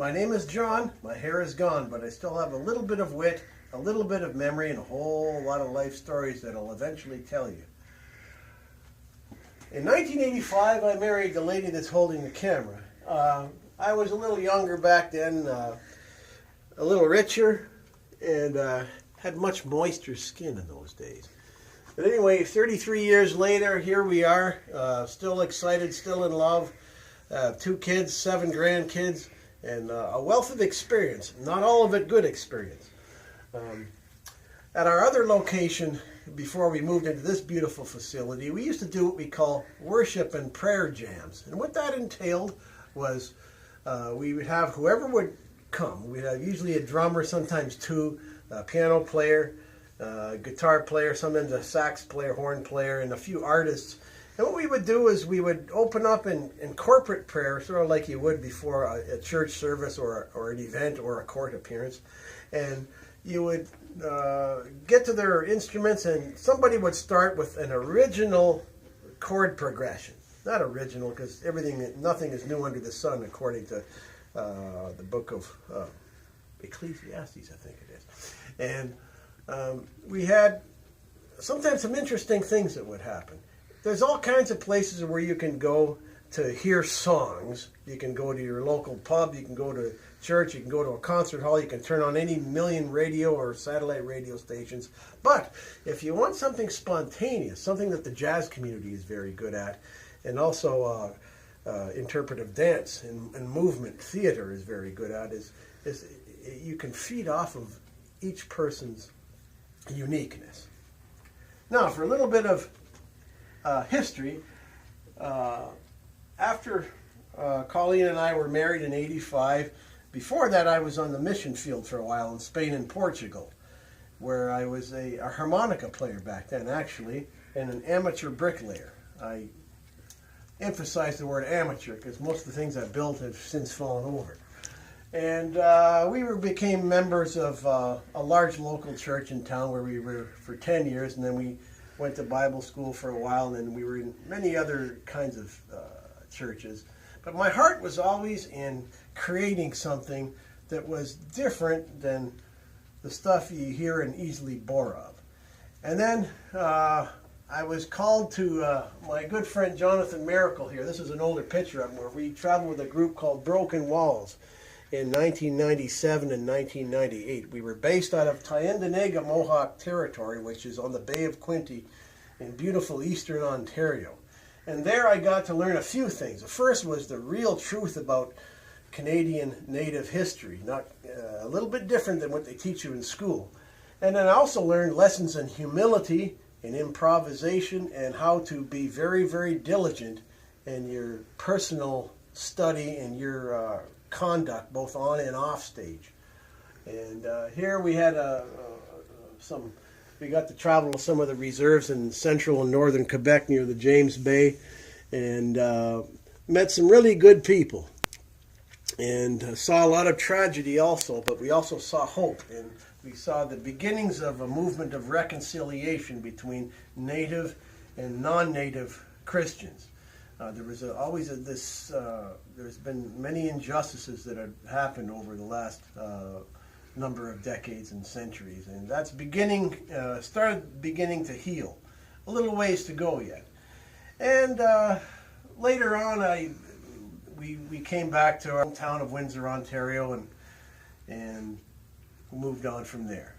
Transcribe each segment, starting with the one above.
My name is John. My hair is gone, but I still have a little bit of wit, a little bit of memory, and a whole lot of life stories that I'll eventually tell you. In 1985, I married the lady that's holding the camera. I was a little younger back then, a little richer, and had much moister skin in those days. But anyway, 33 years later, here we are, still excited, still in love. 2 kids, 7 grandkids, and a wealth of experience. Not all of it good experience. At our other location, before we moved into this beautiful facility, we used to do what we call worship and prayer jams. And what that entailed was we would have whoever would come. We'd have usually a drummer, sometimes 2, a piano player, guitar player, sometimes a sax player, horn player, and a few artists. And what we would do is we would open up in corporate prayer, sort of like you would before a church service or an event or a court appearance. And you would get to their instruments, and somebody would start with an original chord progression. Not original, because nothing is new under the sun, according to the book of Ecclesiastes, I think it is. And we had sometimes some interesting things that would happen. There's all kinds of places where you can go to hear songs. You can go to your local pub, you can go to church, you can go to a concert hall, you can turn on any million radio or satellite radio stations. But if you want something spontaneous, something that the jazz community is very good at, and also interpretive dance and movement theater is very good at, is you can feed off of each person's uniqueness. Now, for a little bit of history, after Colleen and I were married in '85, before that I was on the mission field for a while in Spain and Portugal, where I was a harmonica player back then, actually, and an amateur bricklayer. I emphasize the word amateur because most of the things I built have since fallen over. And we became members of a large local church in town where we were for 10 years, and then we went to Bible school for a while, and then we were in many other kinds of churches. But my heart was always in creating something that was different than the stuff you hear and easily bore of. And then I was called to my good friend Jonathan Miracle here. This is an older picture of him, where we traveled with a group called Broken Walls in 1997 and 1998. We were based out of Tyendinaga Mohawk Territory, which is on the Bay of Quinte in beautiful eastern Ontario. And there I got to learn a few things. The first was the real truth about Canadian Native history, not a little bit different than what they teach you in school. And then I also learned lessons in humility, in improvisation, and how to be very, very diligent in your personal study and your conduct, both on and off stage. And here we had we got to travel to some of the reserves in central and northern Quebec near the James Bay, and met some really good people, and saw a lot of tragedy also, but we also saw hope, and we saw the beginnings of a movement of reconciliation between Native and non-Native Christians. There was there's been many injustices that have happened over the last number of decades and centuries, and that's started beginning to heal. A little ways to go yet. And later on, we came back to our town of Windsor, Ontario, and moved on from there.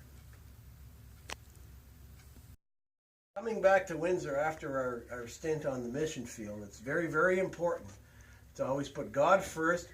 Coming back to Windsor after our stint on the mission field, it's very, very important to always put God first,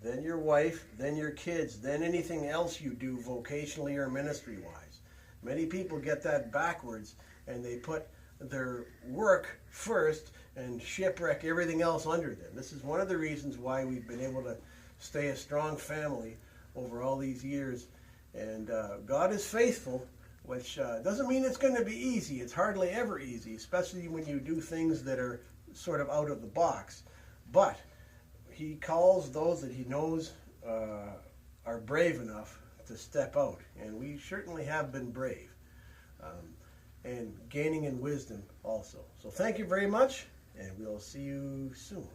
then your wife, then your kids, then anything else you do vocationally or ministry-wise. Many people get that backwards, and they put their work first and shipwreck everything else under them. This is one of the reasons why we've been able to stay a strong family over all these years. And God is faithful, which doesn't mean it's going to be easy. It's hardly ever easy, especially when you do things that are sort of out of the box. But He calls those that He knows are brave enough to step out. And we certainly have been brave. And gaining in wisdom also. So thank you very much, and we'll see you soon.